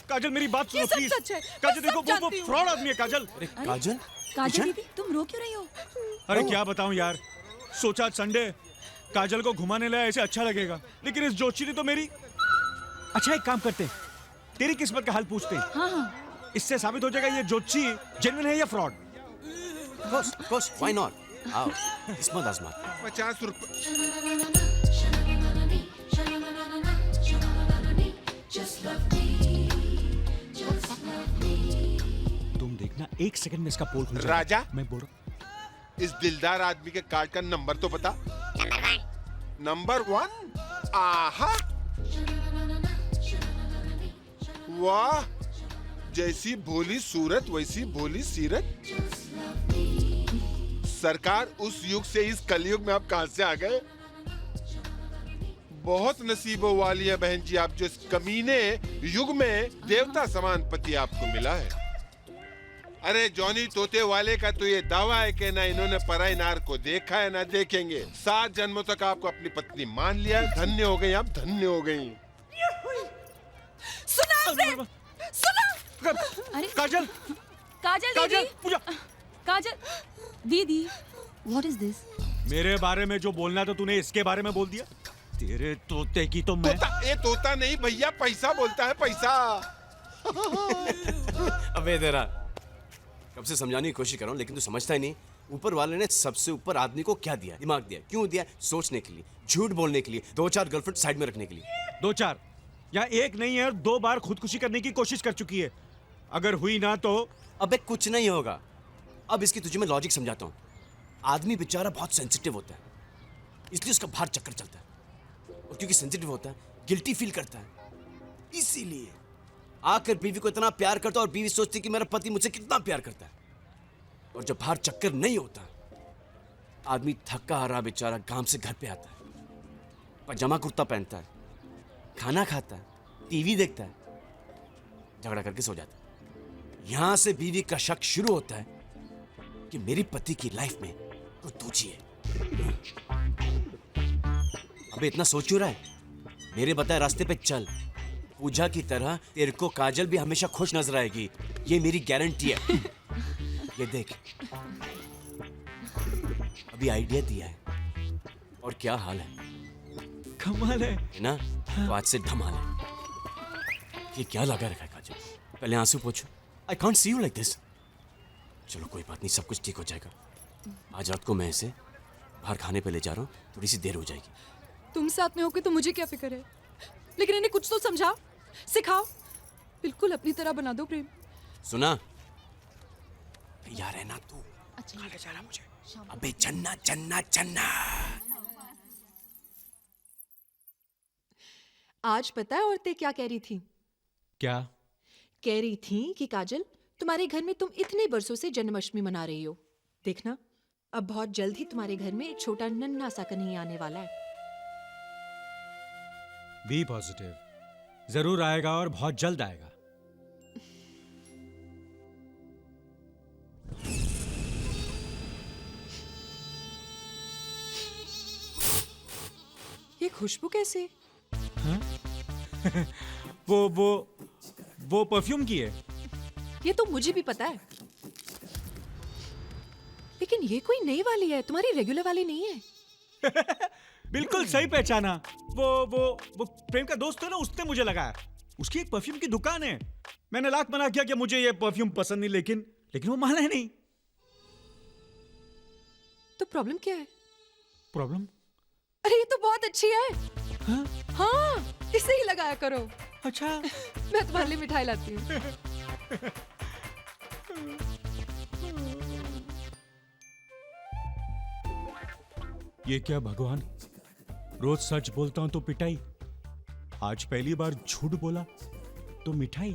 काजल मेरी बात सुनो ये सब प्लीज। सच है, काजल मैं देखो सब जानती वो हूँ। फ्रॉड आदमी है काजल। अरे काजल, काजल दीदी तुम रो क्यों रही हो? अरे क्या बताऊं यार, सोचा संडे काजल को घुमाने लाया ऐसे अच्छा लगेगा, लेकिन इस जोशी ने तो मेरी। अच्छा एक काम करते हैं, तेरी किस्मत का हाल पूछते हैं। हाँ हाँ इससे साबित हो जाएगा ये जोशी जेन्युइन है या fraud. of course, why not? आओ, किस्मत आजमा। 50 रुपए। तुम देखना 1 सेकंड में इसका पोल खुल जाएगा। राजा? मैं बोल रहा इस दिलदार आदमी के कार्ड का नंबर तो बता। नंबर 1। आहा, वाह, जैसी भोली सूरत वैसी भोली सीरत। सरकार, उस युग से इस कलयुग में आप कहां से आ गए? बहुत नसीबों वाली है बहन जी आप, जो इस कमीने युग में देवता समान पति आपको मिला है। अरे जॉनी तोते वाले का तो ये दावा है कि ना इन्होंने पराई नार को देखा है ना देखेंगे। 7 जन्मों तक आपको अपनी पत्नी मान लिया। धन्य हो गई आप, धन्य हो गई। सुना आपने? सुना? अरे काजल, काजल काजल दीदी पूजा। काजल दीदी व्हाट इज दिस? मेरे बारे में जो बोलना था तूने इसके बारे में बोल दिया। तेरे तोते की तो मैं। ये तोता नहीं भैया, पैसा बोलता है, पैसा। अबे तेरा कब से समझाने की कोशिश कर रहा हूँ, लेकिन तू समझता ही नहीं। ऊपर वाले ने सबसे ऊपर आदमी को क्या दिया? दिमाग दिया। क्यों दिया? सोचने के लिए, झूठ बोलने के लिए, 2-4 गर्लफ्रेंड साइड में रखने के लिए। 2-4 या एक नहीं है, 2 बार खुदकुशी करने की कोशिश कर चुकी है। अगर हुई ना तो। अबे कुछ नहीं होगा। अब इसकी तुझे मैं लॉजिक समझाता हूँ। आदमी बेचारा बहुत सेंसिटिव होता है, इसलिए उसका बाहर चक्कर चलता है। और क्योंकि सेंसिटिव होता है, गिल्टी फील करता है, इसीलिए आकर बीवी को इतना प्यार करता है और बीवी सोचती कि मेरा पति मुझसे कितना प्यार करता है। और जब बाहर चक्कर नहीं होता, आदमी थका हारा बेचारा गांव से घर पे आता है, पजामा कुर्ता पहनता है, खाना खाता है, टीवी देखता है, झगड़ा करके सो जाता है। यहां से बीवी का शक शुरू होता है कि मेरी पति की लाइफ में कोई दूजी है। अबे इतना सोच क्यों रहा है? मेरे बताए रास्ते पे चल। पूजा की तरह तेरे को काजल भी हमेशा खुश नजर आएगी, ये मेरी गारंटी है। ये देख, अभी आइडिया दिया है और क्या हाल है? कमाल है ना? तो आज से धमाल है। ये क्या लगा रखा है काजल? पहले आंसू पोछो। I can't see you like this. चलो कोई बात नहीं, सब कुछ ठीक हो जाएगा। आज रात को मैं इसे बाहर खाने पे ले जा रहा हूँ, थोड़ी सी देर हो जाएगी। तुम साथ में होके तो मुझे क्या फिक्र है, लेकिन इन्हें कुछ तो समझाओ, सिखाओ। बिल्कुल अपनी तरह बना दो प्रेम। सुना? तैयार है ना तू? अच्छा खाने जाना मुझे। अबे चन्ना चन्ना चन्ना। आज पता है औरतें क्या कह रही थी? क्या? कह रही थी कि काजल, तुम्हारे घर में तुम इतने बरसों से जन्माष्टमी मना रही हो, देखना अब बहुत जल्द ही तुम्हारे घर में एक छोटा नन्हा सा कन्हैया आने वाला है। बी पॉजिटिव, जरूर आएगा और बहुत जल्द आएगा। ये खुशबू कैसे? वो परफ्यूम की है। ये तो मुझे भी पता है, लेकिन ये कोई नई वाली है, तुम्हारी रेगुलर वाली नहीं है। बिल्कुल सही पहचाना। वो प्रेम का दोस्त है ना, उसने मुझे लगाया। उसकी एक परफ्यूम की दुकान है। मैंने लाख मना किया कि मुझे ये परफ्यूम पसंद नहीं, लेकिन वो माना ही नहीं। तो प्रॉब्लम क्या है? प्रॉब्लम? अरे ये तो बहुत अच्छी है। हाँ? हाँ, इसे ही लगाया करो। अच्छा। मैं तुम्हारे लिए मिठाई लाती हूँ। ये क्या भगवान, रोज सच बोलता हूं तो पिटाई, आज पहली बार झूठ बोला तो मिठाई।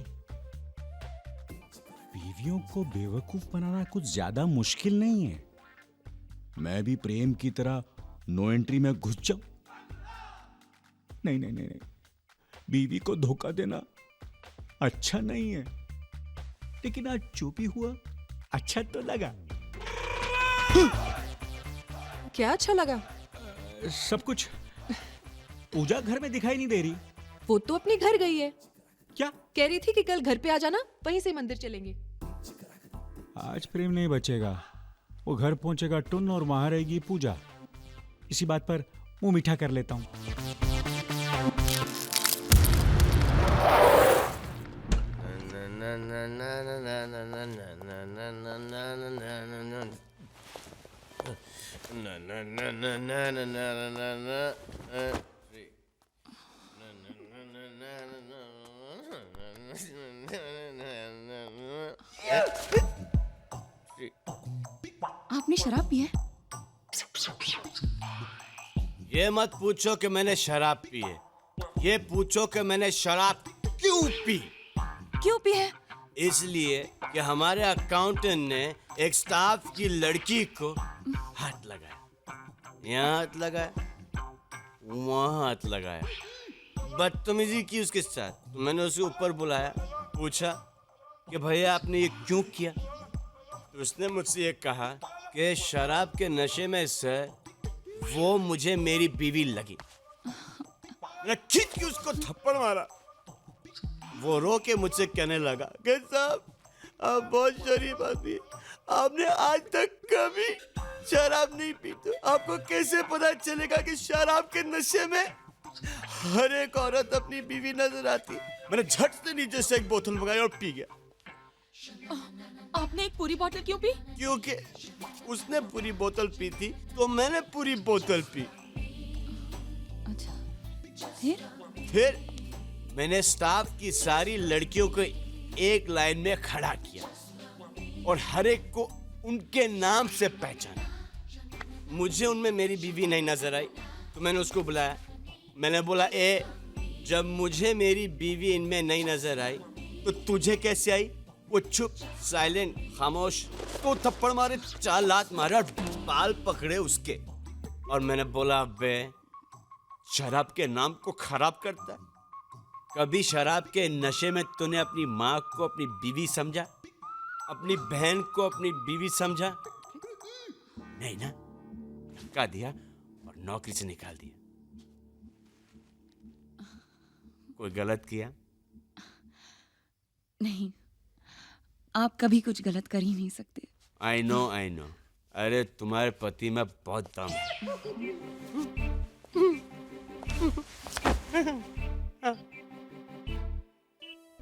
बीवियों को बेवकूफ बनाना कुछ ज्यादा मुश्किल नहीं है। मैं भी प्रेम की तरह नो एंट्री में घुस जाऊं? नहीं नहीं नहीं, बीवी को धोखा देना अच्छा नहीं है, लेकिन आज जो भी हुआ अच्छा तो लगा। क्या अच्छा लगा? सब कुछ। पूजा घर में दिखाई नहीं दे रही। वो तो अपने घर गई है। क्या? कह रही थी कि कल घर पे आ जाना, वहीं से मंदिर चलेंगे। आज प्रेम नहीं बचेगा। वो घर पहुंचेगा टुन और वहां रहेगी पूजा। इसी बात पर मुंह मीठा कर लेता हूँ। आपने शराब पी है? ये मत पूछो कि मैंने शराब पी है, ये पूछो कि मैंने शराब क्यों पी। क्यों पी है? इसलिए कि हमारे अकाउंटेंट ने एक स्टाफ की लड़की को हाथ लगाया, यहाँ हाथ लगाया, वहाँ हाथ लगाया, बदतमीजी की उसके साथ। तो मैंने उसे ऊपर बुलाया, पूछा कि भैया आपने ये क्यों किया। तो उसने मुझसे ये कहा कि शराब के नशे में से वो मुझे मेरी बीवी लगी। मैंने खींच के उसको थप्पड़ मारा। वो रो के मुझसे कहने लगा कि साहब आप बहुत शरीफ आदमी हैं, आपने आज तक कभी शराब नहीं पी, तो आपको कैसे पता चलेगा कि शराब के नशे में हर एक औरत अपनी बीवी नजर आती है। मैंने झट से नीचे से एक बोतल मंगाई और पी गया। आपने एक पूरी बोतल क्यों पी? क्योंकि उसने पूरी बोतल पी थी तो मैंने पूरी बोतल पी। अच्छा, फिर मैंने स्टाफ की सारी लड़कियों को एक लाइन में खड़ा किया और हर एक को उनके नाम से पहचाना। मुझे उनमें मेरी बीवी नहीं नजर आई तो मैंने उसको बुलाया। मैंने बोला, ए जब मुझे मेरी बीवी इनमें नहीं नजर आई तो तुझे कैसे आई? वो चुप, साइलेंट, खामोश। तो थप्पड़ मारे, 4 लात मारे और बाल पकड़े उसके। और मैंने बोला, बे शराब के नाम को खराब करता है। कभी शराब के नशे में तूने अपनी माँ को अपनी बीवी समझा? अपनी बहन को अपनी बीवी समझा? नहीं ना, धक्का दिया और नौकरी से निकाल दिया। कोई गलत किया? नहीं, आप कभी कुछ गलत कर ही नहीं सकते। I know. अरे तुम्हारे पति में बहुत दम है।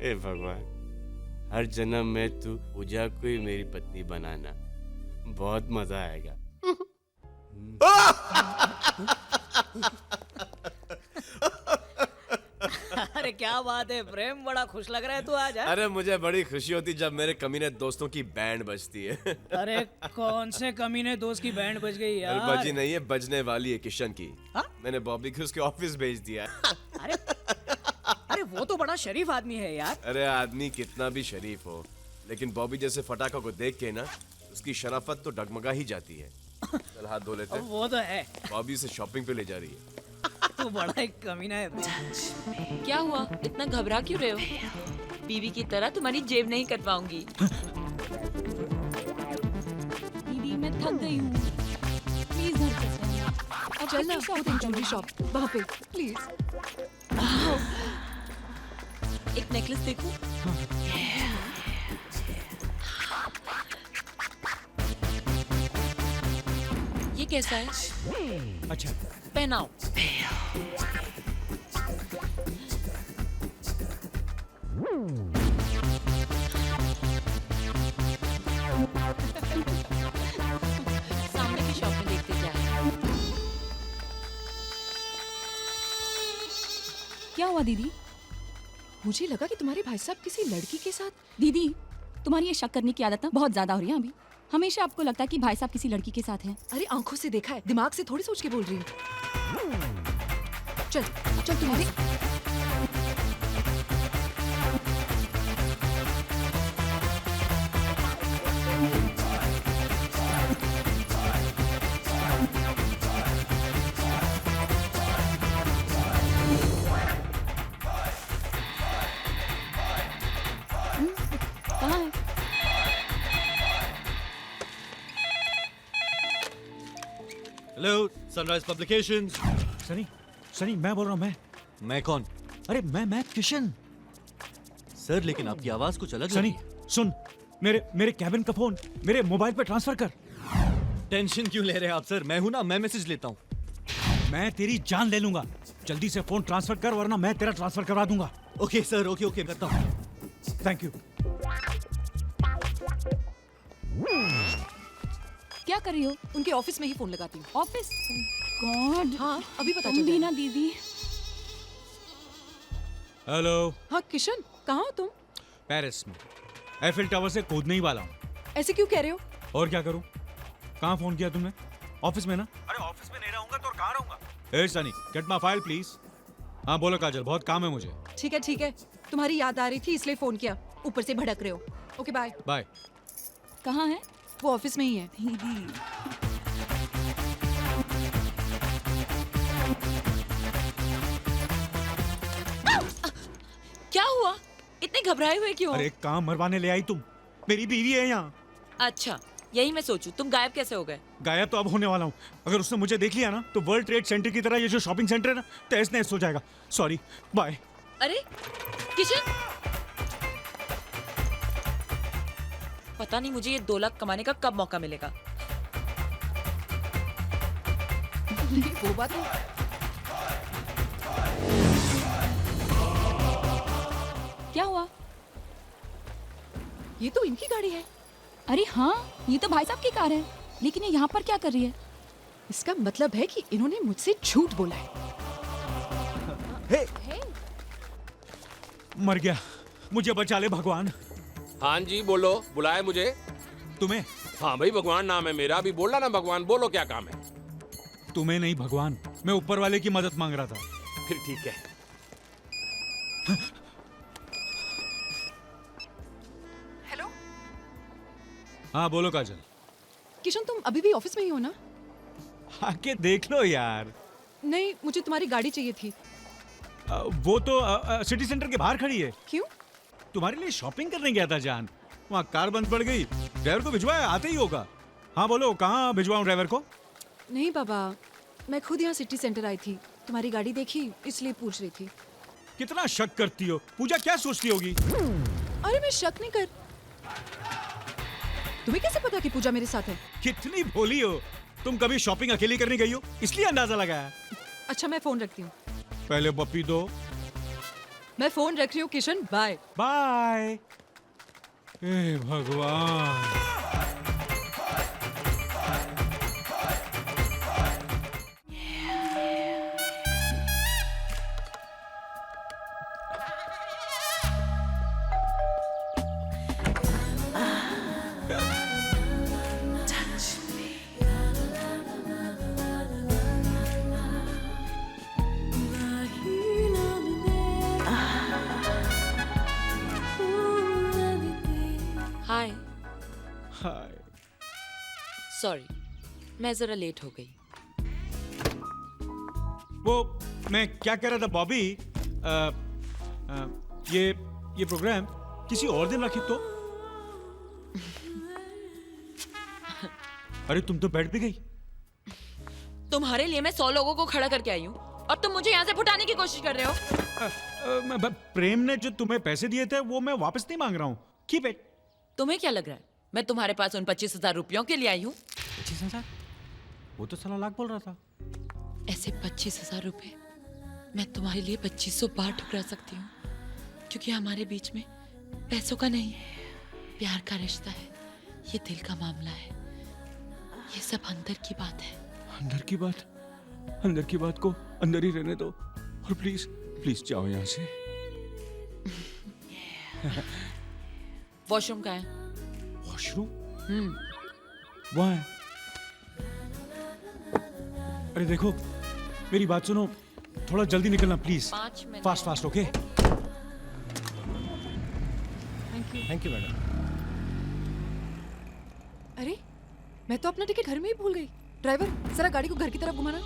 ए भगवान, हर जन्म में तू पूजा को ही मेरी पत्नी बनाना, बहुत मजा आएगा। अरे क्या बात है प्रेम, बड़ा खुश लग रहा है तू आज। अरे मुझे बड़ी खुशी होती जब मेरे कमीने दोस्तों की बैंड बजती है। अरे कौन से कमीने दोस्त की बैंड बज गई यार? अरे बजी नहीं है, बजने वाली है, किशन की। हाँ? मैंने बॉबी को उसके ऑफिस भेज दिया। अरे वो तो बड़ा शरीफ आदमी है यार। अरे आदमी कितना भी शरीफ हो, लेकिन बॉबी जैसे फटाका को देख के ना उसकी शराफत तो डगमगा ही जाती है। चल हाथ धो लेते हैं। वो तो है। बॉबी से शॉपिंग पे ले जा रही है। तू बड़ा एक कमीना है। क्या हुआ, इतना घबरा क्यों रहे हो? बीवी की तरह तुम्हारी जेब नहीं कटवाऊंगी। दीदी मैं थक गई हूँ, प्लीज घर चलते हैं। अब चल ना, शॉपिंग वो ज्वेलरी शॉप वहाँ पे प्लीज। एक नेकलेस देखो। ये कैसा है? अच्छा, पहनाओ। सामने की शॉप में देखते क्या है। क्या हुआ दीदी? मुझे लगा कि तुम्हारे भाई साहब किसी लड़की के साथ। दीदी तुम्हारी ये शक करने की आदत ना बहुत ज्यादा हो रही है अभी। हमेशा आपको लगता है कि भाई साहब किसी लड़की के साथ हैं। अरे आंखों से देखा है, दिमाग से थोड़ी सोच के बोल रही हूँ। चल चल तुम्हारे। कहाँ है? Hello, sunrise publications. सनी, मैं बोल रहा हूँ। मैं मैं कौन? अरे मैं किशन। सर लेकिन आपकी आवाज कुछ अलग सनी सुन, मेरे कैबिन का फोन मेरे मोबाइल पे ट्रांसफर कर। टेंशन क्यों ले रहे हैं आप सर? मैं हूं ना, मैं मैसेज लेता हूँ। मैं तेरी जान ले लूंगा। जल्दी से फोन ट्रांसफर कर वरना मैं तेरा ट्रांसफर करवा दूंगा। ओके सर, ओके ओके करता हूँ। Thank you. क्या कर रही हो? उनके ऑफिस में ही फोन लगाती हूँ। ऑफिस? गॉड। हाँ, अभी पता तुम चल भी जाएगा। ना दीदी। हेलो, हाँ किशन, कहाँ हो तुम? पेरिस में एफिल टावर से कूदने ही वाला हूँ। ऐसे क्यों कह रहे हो? और क्या करूँ? कहाँ फोन किया तुमने? ऑफिस में ना? अरे ऑफिस में नहीं रहूंगा तो और कहाँ रहूंगा? ए Sunny, get my file please. हाँ बोलो काजल, बहुत काम है मुझे। ठीक है, तुम्हारी याद आ रही थी इसलिए फोन किया। ऊपर से भड़क रहे हो। Okay bye. बाय। कहाँ है? वो ऑफिस में ही है। दीदी। क्या हुआ? इतने घबराए हुए क्यों हो? अरे काम मरवाने ले आई तुम? मेरी बीवी है यहाँ। अच्छा, यही मैं सोचूं तुम गायब कैसे हो गए? गायब तो अब होने वाला हूँ। अगर उसने मुझे देख लिया ना तो वर्ल्ड ट्रेड सेंटर की तरह ये जो शॉपिंग सेंटर है ना, तहस नहस हो जाएगा। Sorry, bye. अरे किशन, पता नहीं मुझे ये 2 लाख कमाने का कब मौका मिलेगा। वो बात है। क्या हुआ? ये तो इनकी गाड़ी है। अरे हाँ, ये तो भाई साहब की कार है। लेकिन ये यहाँ पर क्या कर रही है? इसका मतलब है कि इन्होंने मुझसे झूठ बोला है। मर गया, मुझे बचा ले भगवान। हाँ जी बोलो, बुलाए मुझे। तुम्हें? हाँ भाई, भगवान नाम है मेरा। अभी बोला ना भगवान, बोलो क्या काम है? तुम्हें नहीं भगवान, मैं ऊपर वाले की मदद मांग रहा था। फिर ठीक है। हेलो हाँ बोलो काजल। किशन, तुम अभी भी ऑफिस में ही हो ना? आके देख लो यार। नहीं, मुझे तुम्हारी गाड़ी चाहिए थी। वो तो सिटी सेंटर के बाहर खड़ी है। क्यों? तुम्हारे लिए शॉपिंग करने गया था जान। वहाँ कार बंद पड़ गई। ड्राइवर को भिजवाया, आते ही होगा। हाँ बोलो, कहाँ भिजवाऊँ ड्राइवर को? नहीं बाबा, मैं खुद यहाँ सिटी सेंटर आई थी। तुम्हारी गाड़ी देखी इसलिए पूछ रही थी। कितना शक करती हो। पूजा क्या सोचती होगी? अरे मैं शक नहीं कर। तुम्हें कैसे पता कि पूजा मेरे साथ है? कितनी भोली हो तुम। कभी शॉपिंग अकेली करने गई हो इसलिए अंदाजा लगाया। अच्छा मैं फोन रखती हूँ। पहले पप्पी दो। मैं फोन रख रही हूँ किशन, बाय। बाय। ए भगवान। हाय। हाय। सॉरी, मैं जरा लेट हो गई। वो मैं क्या कह रहा था बॉबी, ये प्रोग्राम किसी और दिन रखे तो। अरे तुम तो बैठ भी गई। तुम्हारे लिए मैं 100 लोगों को खड़ा करके आई हूँ और तुम मुझे यहाँ से फुटाने की कोशिश कर रहे हो। प्रेम ने जो तुम्हें पैसे दिए थे वो मैं वापस नहीं मांग रहा हूँ। Keep it. तुम्हें क्या लग रहा है मैं तुम्हारे पास उन 25,000 रुपयों के लिए आई हूँ? 25,000? वो तो साला लाख बोल रहा था। ऐसे 25,000 रुपए मैं तुम्हारे लिए 2500 बार ठुकरा सकती हूँ, क्योंकि हमारे बीच में पैसों का नहीं, प्यार का रिश्ता है। ये दिल का मामला है। ये सब अंदर की बात है। अंदर की बात? अंदर की बात को अंदर ही रहने दो और प्लीज प्लीज जाओ यहाँ से। वॉशरूम कहाँ है? वॉशरूम? वहाँ है। अरे देखो, मेरी बात सुनो, थोड़ा जल्दी निकलना please. 5 minute. Fast fast, okay? Thank you madam. अरे मैं तो अपना टिकट घर में ही भूल गई। ड्राइवर, जरा गाड़ी को घर की तरफ घुमाना।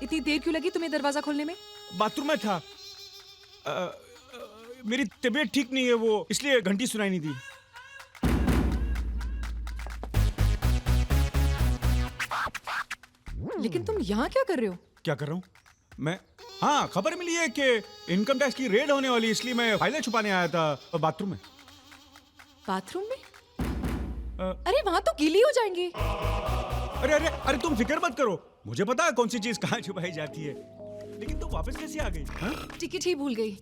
इतनी देर क्यों लगी तुम्हें दरवाजा खोलने में? बाथरूम में था। मेरी तबीयत ठीक नहीं है, वो इसलिए घंटी सुनाई नहीं दी। लेकिन तुम यहाँ क्या कर रहे हो? क्या कर रहा हूँ मैं? हाँ, खबर मिली है कि इनकम टैक्स की रेड होने वाली है, इसलिए मैं फाइलें छुपाने आया था बाथरूम में। बाथरूम में? अरे वहां तो गीली हो जाएंगे। अरे अरे अरे तुम फिक्र मत करो, मुझे पता है कौन सी चीज कहाँ छुपाई जाती है। लेकिन तुम वापस कैसे आ गई? हाँ? टिकट ही भूल गई।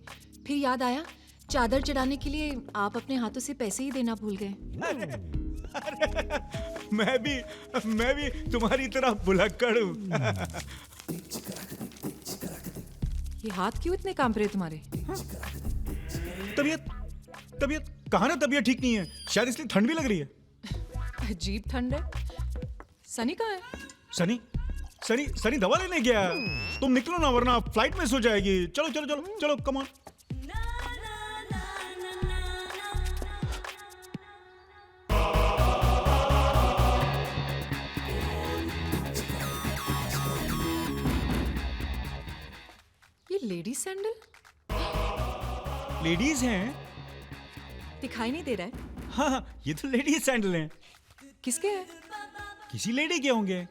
फिर याद आया चादर चढ़ाने के लिए आप अपने हाथों से पैसे ही देना भूल गए। मैं भी तुम्हारी तरह भुलक्कड़ हूँ। ये हाथ क्यों इतने कांप रहे तुम्हारे? तबीयत कहाँ ना, तबीयत ठीक नहीं है, शायद इसलिए ठंड भी लग रही है। अजीब ठंड है। सनी कहाँ है? सनी दवा लेने गया। तुम निकलो ना वरना फ्लाइट मिस हो जाएगी। चलो चलो चलो चलो, कम ऑन। ये लेडीज सैंडल लेडीज हैं? दिखाई नहीं दे रहा है। हाँ, ये तो लेडीज सैंडल हैं। किसके हैं? किसी लेडी के होंगे।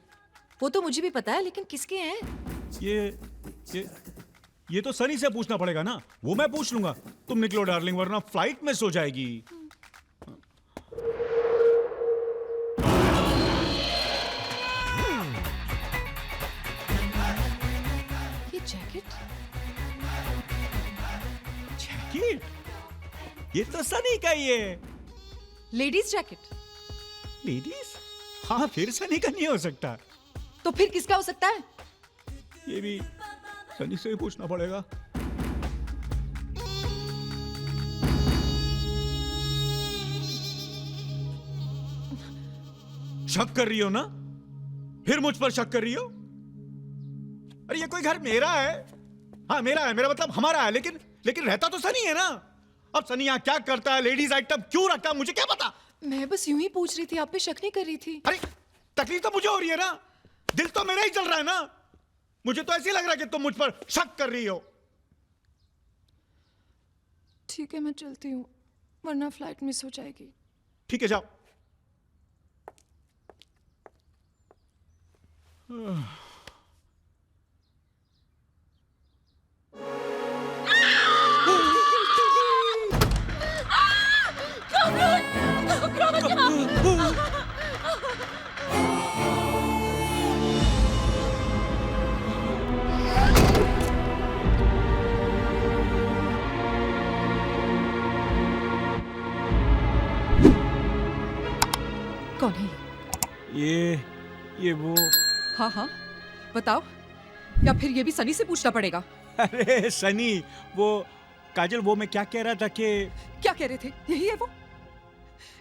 वो तो मुझे भी पता है, लेकिन किसके हैं? ये तो सनी से पूछना पड़ेगा ना, वो मैं पूछ लूंगा। तुम निकलो डार्लिंग, वरना फ्लाइट मिस हो जाएगी। ये जैकेट ये तो सनी का ही है। Ladies jacket? लेडीज? हाँ, फिर सनी का नहीं हो सकता। तो फिर किसका हो सकता है? ये भी सनी से ही पूछना पड़ेगा। शक कर रही हो ना? फिर मुझ पर शक कर रही हो? अरे ये कोई घर मेरा है। हाँ मेरा है, मेरा मतलब हमारा है, लेकिन रहता तो सनी है ना। अब सनी यहाँ क्या करता है, लेडीज आइटम क्यों रखता है, मुझे क्या पता। मैं बस यूं ही पूछ रही थी, आप पे शक नहीं कर रही थी। अरे तकलीफ तो मुझे हो रही है ना, दिल तो मेरा ही चल रहा है ना। मुझे तो ऐसे लग रहा है कि तुम मुझ पर शक कर रही हो। ठीक है, मैं चलती हूँ, वरना फ्लाइट मिस हो जाएगी। ठीक है, जाओ। कौन है ये वो। हाँ हाँ बताओ, या फिर ये भी सनी से पूछना पड़ेगा। अरे सनी, वो काजल, वो मैं क्या कह रहा था कि क्या कह रहे थे? यही है वो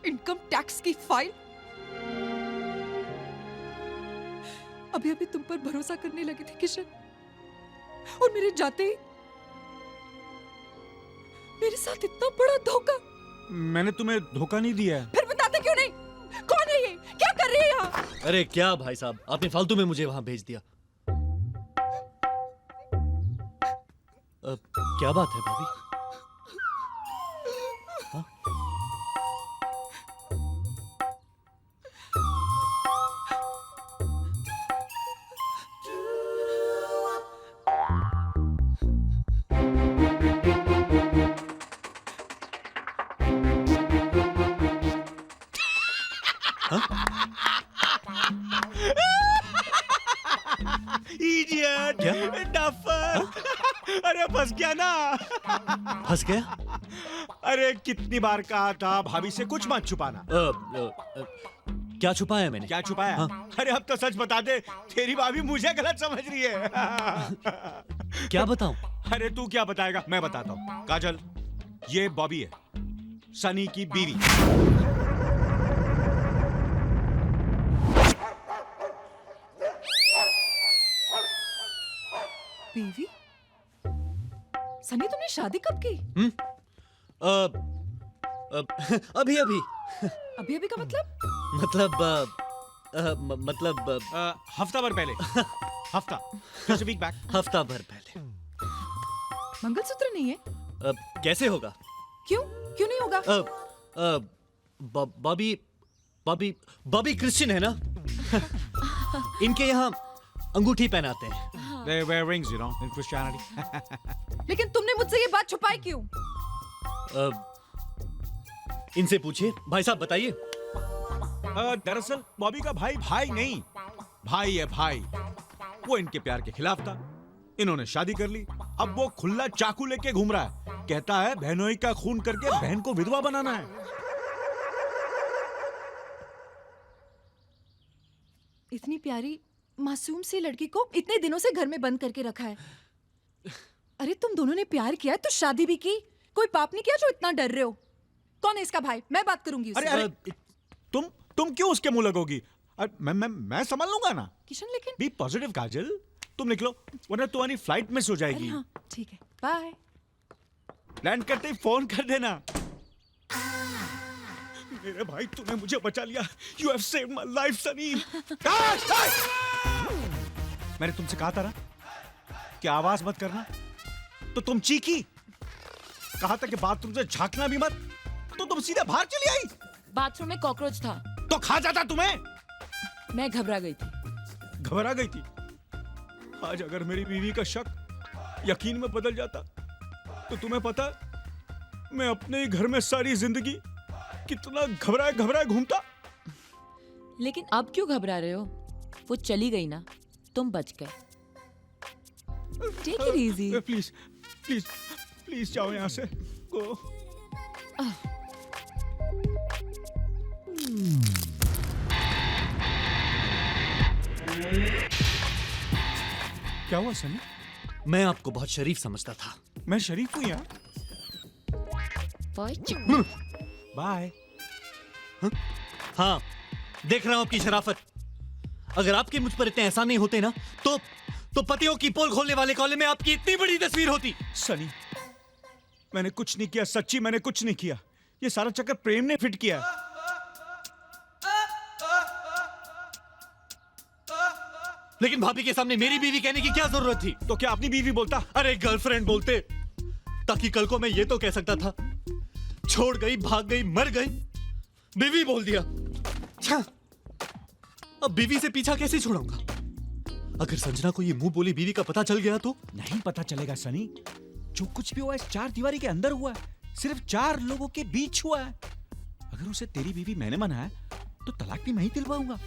इनकम टैक्स की फाइल। अभी अभी तुम पर भरोसा करने लगी थी किशन, और मेरे जाते ही मेरे साथ इतना बड़ा धोखा। मैंने तुम्हें धोखा नहीं दिया। फिर बताते क्यों नहीं? कौन है ये? क्या कर रही है यहाँ? अरे क्या भाई साहब, आपने फालतू में मुझे वहां भेज दिया। क्या बात है भाभी? हाँ? Idiot, duffer. अरे फंस गया ना। फंस गया? अरे कितनी बार कहा था भाभी से कुछ मत छुपाना। क्या छुपाया मैंने? क्या छुपाया? हाँ? अरे अब तो सच बता दे, तेरी भाभी मुझे गलत समझ रही है। क्या बताऊं? अरे तू क्या बताएगा, मैं बताता हूँ। काजल, ये बॉबी है, सनी की बीवी। बीवी? सनी, तुमने शादी कब की? अभी अभी। अभी अभी का मतलब? मतलब हफ्ता भर पहले। हफ्ता, just a week back. हफ्ता भर पहले। मंगलसूत्र नहीं है? कैसे होगा? क्यों? क्यों नहीं होगा? बॉबी क्रिश्चियन है ना? इनके यहाँ अंगूठी पहनाते हैं। They wear rings, you know, in Christianity. लेकिन तुमने मुझसे ये बात छुपाई क्यों? इनसे पूछिए। भाई साहब बताइए। दरअसल बॉबी का भाई भाई नहीं, भाई है भाई। वो इनके प्यार के खिलाफ था, इन्होंने शादी कर ली। अब वो खुला चाकू लेके घूम रहा है, कहता है बहनोई का खून करके बहन को विधवा बनाना है। इतनी प्यारी मासूम सी लड़की को इतने दिनों से घर में बंद करके रखा है। अरे तुम दोनों ने प्यार किया है तो शादी भी की, कोई पाप नहीं किया जो इतना डर रहे हो? कौन है इसका भाई? मैं बात करूंगी उससे। अरे तुम क्यों उसके मुंह लगोगी? मैं संभाल लूंगा ना। किशन लेकिन बी पॉजिटिव काजल, तुम निकलो वरना तुम्हारी फ्लाइट मिस हो जाएगी। हाँ ठीक है, बाय। लैंड करते ही फोन कर देना। मेरे भाई तूने मुझे बचा लिया। You have saved my life, Sunny. मैंने तुमसे कहा था ना कि आवाज मत करना, तो तुम चीखी। कहा था कि बाथरूम से झांकना भी मत, तो तुम सीधे बाहर चली आई। बाथरूम में कॉकरोच था तो खा जाता तुम्हें। मैं घबरा गई थी। घबरा गई थी। आज अगर मेरी बीवी का शक यकीन में बदल जाता तो तुम्हें पता मैं अपने ही घर में सारी जिंदगी कितना घबराए घबराए घूमता। लेकिन अब क्यों घबरा रहे हो? वो चली गई ना, तुम बच गए। Take it easy. Please please please जाओ यहाँ से। गो। क्या हुआ सनी? मैं आपको बहुत शरीफ समझता था। मैं शरीफ हूँ यार। बाय। हाँ, देख रहा हूं आपकी शराफत। अगर आपके मुझ पर इतने एहसान नहीं होते ना, तो पतियों की पोल खोलने वाले कॉलेज में आपकी इतनी बड़ी तस्वीर होती। सनी, मैंने कुछ नहीं किया, सच्ची मैंने कुछ नहीं किया। ये सारा चक्कर प्रेम ने फिट किया। लेकिन भाभी के सामने मेरी बीवी कहने की क्या जरूरत थी? तो क्या अपनी बीवी बोलता? अरे गर्लफ्रेंड बोलते, ताकि कल को मैं ये तो कह सकता था, छोड़ गई, भाग गई, मर गई, बीवी बोल दिया। अब बीवी से पीछा कैसे छुड़ाऊंगा? अगर संजना को ये मुंह बोली बीवी का पता चल गया तो? नहीं पता चलेगा सनी। जो कुछ भी हुआ इस चार दीवारी के अंदर हुआ है, सिर्फ चार लोगों के बीच हुआ है। अगर उसे तेरी बीवी मैंने मनाया तो तलाक भी मैं ही दिलवाऊंगा।